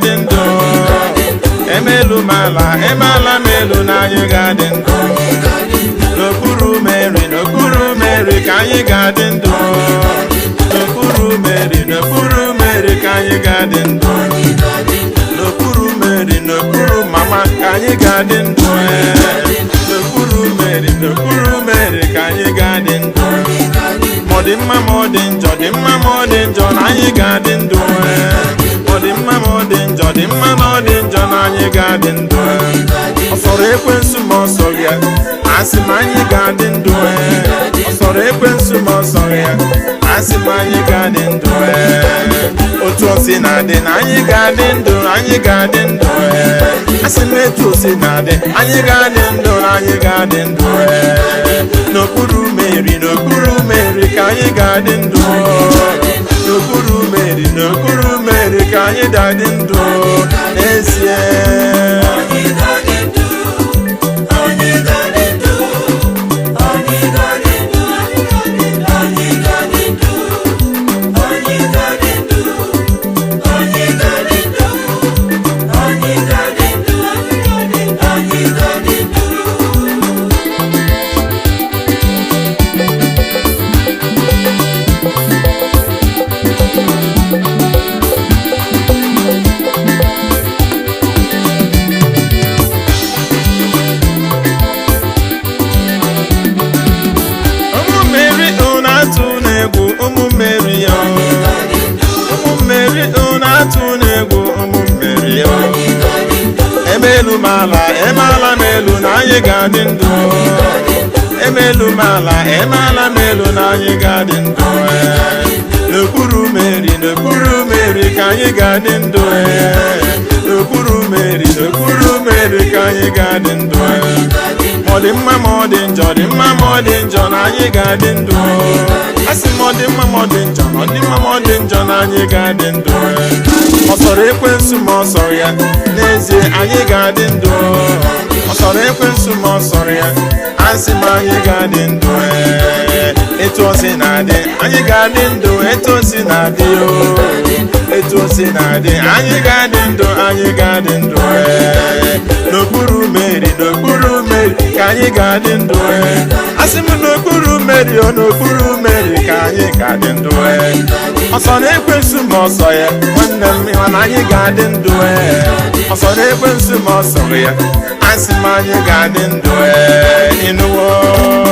ga-adị ndụ emelu mala melu na anyị ga-adị ndụ n'okpuru Mary ka anyị ga-adị ndụ n'okpuru Mary ka anyị ga-adị ndụ n'okpuru mama ka anyị ga-adị ndụ n'okpuru Mary ka anyị ga-adị ndụ ma ọ dị mma ma ọ dị njọ na anyị ga-adị ndụ ọ dị mma ma ọ dị njọ na ọ dị njọ na anyị ga-adị ndụ ọ sọrọ ekwensu ma ọ sọrọ ya asị m anyị ga-adị ndụ ọ sọrọ ekwensu ma ọ sọrọ ya asị m anyị ga-adị ndụ otu o si na-adị na anyị ga-adị ndụ asị m etu o si na-adị anyị ga-adị ndụ na anyị ga-adị ndụ n'okpuru Mary ka anyị ga-adị ndụ n'okpuru Mary ka anyị ga-adị ndụ n'ezie emela melu na anyị ga-adị ndụ emelu mala melu na anyị ga-adị ndụ n'okpuru Mary ka anyị ga-adị ndụ n'okpuru Mary ka anyị ga-adị ndụ ma ọ dị mma ma ọ dị njọ na anyị ga-adị ndụ asị m ọ dị mma ma ọ dị njọ na anyị ga-adị ndụ ọ sọrọ ekwensu ma ọ sọrọ ya n'ezie anyị ga-adị ndụ ọ sọrọ ekwensu ma ọ sọrọ ya asị m anyị ga-adị ndụ etu o si na-adị anyị ga-adị ndụ etu o si na-adị etu o si na-adị anyị ga-adị ndụ n'okpuru Mary ka anyị ga-adị ndụ asị m n'okpuru Mary ka anyị ga-adị ndụ ọ sọrọ ekwensu ma ọ sọ ya nwanne m mana anyị ga-adị ndụ ọ sọrọ ekwensu ma ọ sọrọ ya asị m anyị ga-adị ndụ ịnụwo